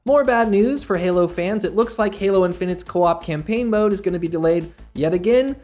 More bad news for Halo fans. It looks like Halo Infinite's co-op campaign mode is going to be delayed yet again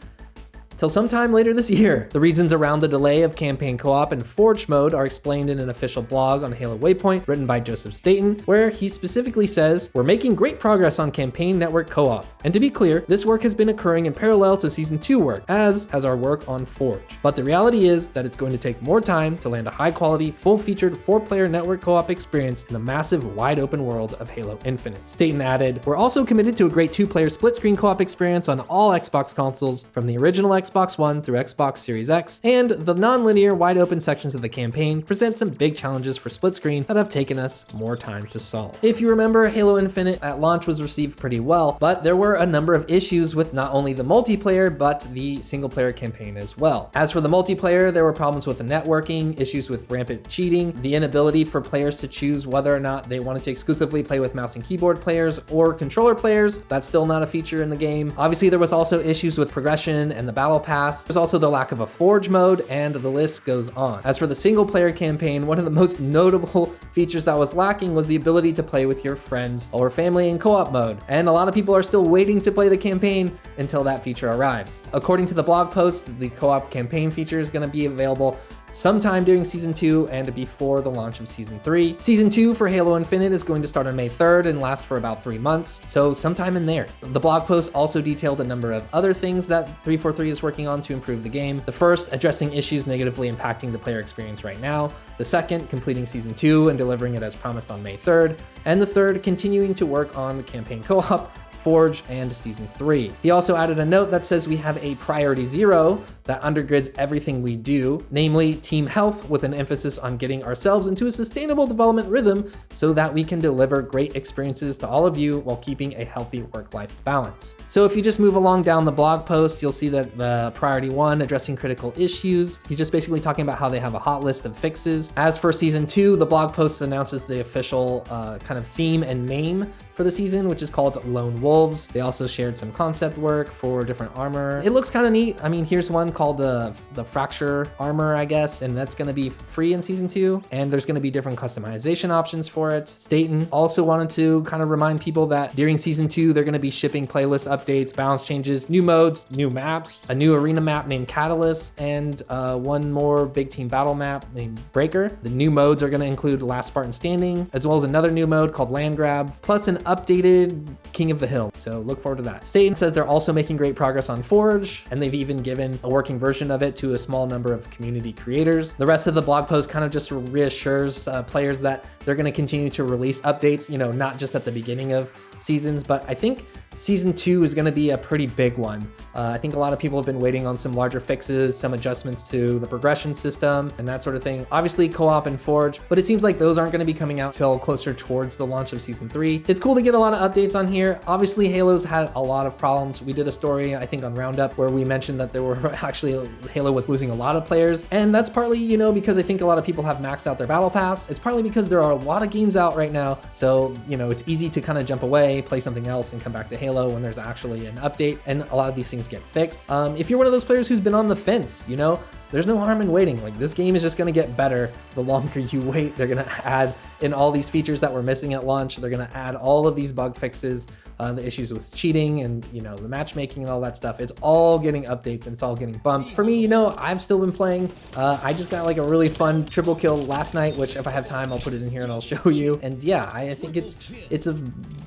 till sometime later this year. The reasons around the delay of campaign co-op and Forge mode are explained in an official blog on Halo Waypoint written by Joseph Staten, where he specifically says, "We're making great progress on campaign network co-op. And to be clear, this work has been occurring in parallel to Season 2 work, as has our work on Forge. But the reality is that it's going to take more time to land a high-quality, full-featured 4-player network co-op experience in the massive, wide-open world of Halo Infinite." Staten added, "We're also committed to a great 2-player split-screen co-op experience on all Xbox consoles, from the original Xbox One through Xbox Series X, and the non-linear wide open sections of the campaign present some big challenges for split screen that have taken us more time to solve." If you remember, Halo Infinite at launch was received pretty well, but there were a number of issues with not only the multiplayer, but the single player campaign as well. As for the multiplayer, there were problems with the networking, issues with rampant cheating, the inability for players to choose whether or not they wanted to exclusively play with mouse and keyboard players or controller players. That's still not a feature in the game. Obviously, there was also issues with progression and the battle pass. There's also the lack of a Forge mode, and the list goes on. As for the single player campaign, one of the most notable features that was lacking was the ability to play with your friends or family in co-op mode. And a lot of people are still waiting to play the campaign until that feature arrives. According to the blog post, the co-op campaign feature is going to be available sometime during Season 2 and before the launch of Season 3. Season 2 for Halo Infinite is going to start on May 3rd and last for about 3 months, so sometime in there. The blog post also detailed a number of other things that 343 is working on to improve the game. The first, addressing issues negatively impacting the player experience right now. The second, completing Season 2 and delivering it as promised on May 3rd. And the third, continuing to work on the campaign co-op, Forge, and Season 3. He also added a note that says we have a priority 0 that undergirds everything we do, namely team health, with an emphasis on getting ourselves into a sustainable development rhythm so that we can deliver great experiences to all of you while keeping a healthy work-life balance. So if you just move along down the blog post, you'll see that the priority 1, addressing critical issues, he's just basically talking about how they have a hot list of fixes. As for Season 2, the blog post announces the official kind of theme and name for the season, which is called Lone Wolves. They also shared some concept work for different armor. It looks kind of neat. I mean, here's one called the Fracture armor, I guess, and that's gonna be free in Season 2, and there's gonna be different customization options for it. Staten also wanted to kind of remind people that during Season 2, they're gonna be shipping playlist updates, balance changes, new modes, new maps, a new arena map named Catalyst, and one more big team battle map named Breaker. The new modes are gonna include Last Spartan Standing, as well as another new mode called Land Grab, plus an updated King of the Hill. So look forward to that. Staten says they're also making great progress on Forge, and they've even given a working version of it to a small number of community creators. The rest of the blog post kind of just reassures players that they're going to continue to release updates, you know, not just at the beginning of seasons, but I think Season 2 is going to be a pretty big one. I think a lot of people have been waiting on some larger fixes, some adjustments to the progression system and that sort of thing. Obviously co-op and Forge, but it seems like those aren't going to be coming out till closer towards the launch of Season 3. It's cool to get a lot of updates on here. Obviously Halo's had a lot of problems. We did a story, I think on Roundup, where we mentioned that there were actually, Halo was losing a lot of players. And that's partly, you know, because I think a lot of people have maxed out their battle pass. It's partly because there are a lot of games out right now. So, you know, it's easy to kind of jump away, play something else and come back to Halo when there's actually an update, and a lot of these things get fixed. If you're one of those players who's been on the fence, you know, there's no harm in waiting. Like, this game is just gonna get better the longer you wait. They're gonna add in all these features that were missing at launch. They're gonna add all of these bug fixes, the issues with cheating and, you know, the matchmaking and all that stuff. It's all getting updates and it's all getting bumped. For me, you know, I've still been playing. I just got like a really fun triple kill last night, which if I have time, I'll put it in here and I'll show you. And yeah, I think it's a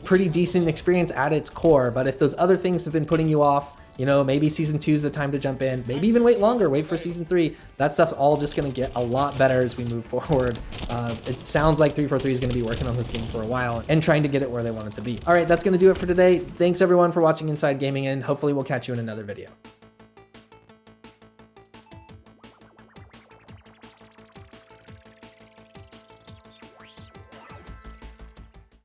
pretty decent experience at its core, but if those other things have been putting you off, you know, maybe Season 2 is the time to jump in. Maybe even wait longer, wait for Season 3. That stuff's all just gonna get a lot better as we move forward. It sounds like 343 is gonna be working on this game for a while and trying to get it where they want it to be. All right, that's gonna do it for today. Thanks everyone for watching Inside Gaming, and hopefully we'll catch you in another video.